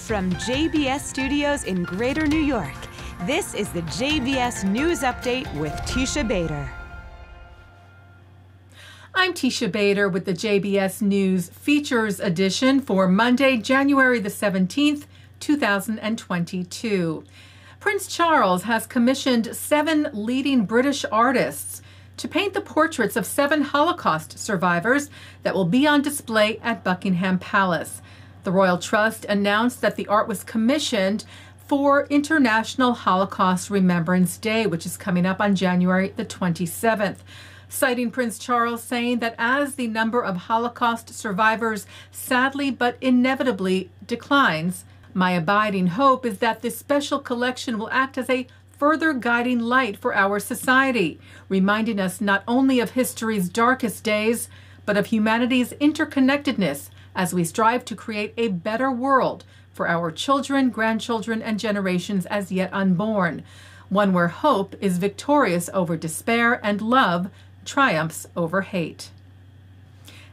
From JBS Studios in Greater New York, this is the JBS News Update with Tisha Bader. I'm Tisha Bader with the JBS News Features Edition for Monday, January the 17th, 2022. Prince Charles has commissioned 7 leading British artists to paint the portraits of 7 Holocaust survivors that will be on display at Buckingham Palace. The Royal Trust announced that the art was commissioned for International Holocaust Remembrance Day, which is coming up on January the 27th. Citing Prince Charles saying that as the number of Holocaust survivors sadly but inevitably declines, my abiding hope is that this special collection will act as a further guiding light for our society, reminding us not only of history's darkest days, but of humanity's interconnectedness as we strive to create a better world for our children, grandchildren, and generations as yet unborn, one where hope is victorious over despair and love triumphs over hate.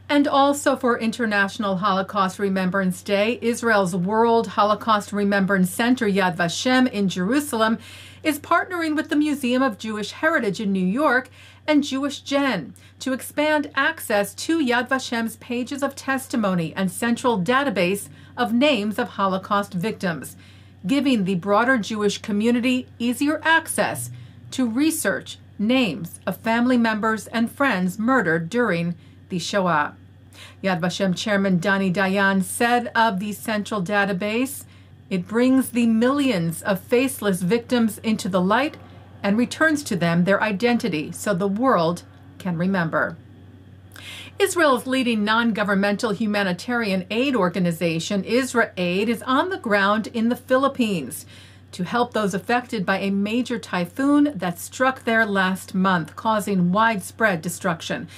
And also for International Holocaust Remembrance Day, Israel's World Holocaust Remembrance Center, Yad Vashem in Jerusalem, is partnering with the Museum of Jewish Heritage in New York and Jewish Gen to expand access to Yad Vashem's pages of testimony and central database of names of Holocaust victims, giving the broader Jewish community easier access to research names of family members and friends murdered during the Shoah. Yad Vashem Chairman Dani Dayan said of the central database, "It brings the millions of faceless victims into the light and returns to them their identity so the world can remember." Israel's leading non-governmental humanitarian aid organization, IsraAid, is on the ground in the Philippines to help those affected by a major typhoon that struck there last month, causing widespread destruction.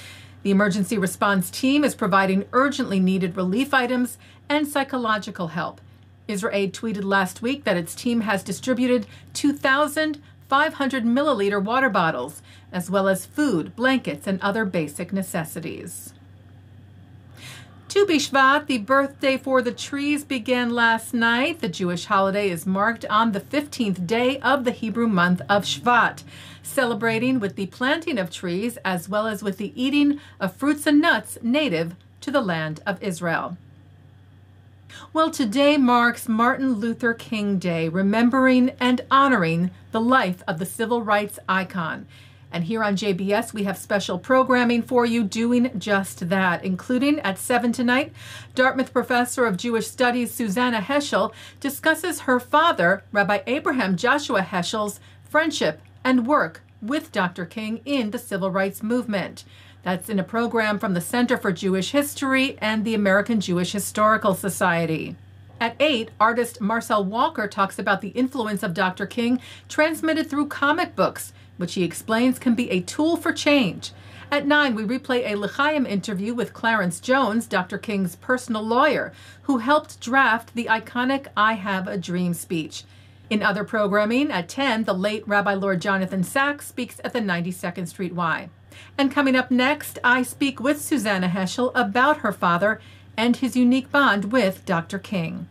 The emergency response team is providing urgently needed relief items and psychological help. IsraAid tweeted last week that its team has distributed 2,500 milliliter water bottles, as well as food, blankets, and other basic necessities. Tu B'Shvat, the birthday for the trees, began last night. The Jewish holiday is marked on the 15th day of the Hebrew month of Shvat, celebrating with the planting of trees as well as with the eating of fruits and nuts native to the land of Israel. Well, today marks Martin Luther King Day, remembering and honoring the life of the civil rights icon. And here on JBS, we have special programming for you doing just that, including at 7 tonight, Dartmouth Professor of Jewish Studies Susanna Heschel discusses her father, Rabbi Abraham Joshua Heschel's friendship and work with Dr. King in the civil rights movement. That's in a program from the Center for Jewish History and the American Jewish Historical Society. At 8, artist Marcel Walker talks about the influence of Dr. King transmitted through comic books, which he explains can be a tool for change. At 9, we replay a L'chaim interview with Clarence Jones, Dr. King's personal lawyer, who helped draft the iconic I Have a Dream speech. In other programming, at 10, the late Rabbi Lord Jonathan Sachs speaks at the 92nd Street Y. And coming up next, I speak with Susanna Heschel about her father and his unique bond with Dr. King.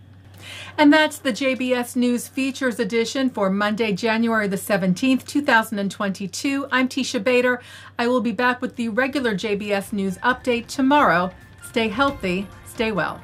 And that's the JBS News Features Edition for Monday, January the 17th, 2022. I'm Tisha Bader. I will be back with the regular JBS News Update tomorrow. Stay healthy, stay well.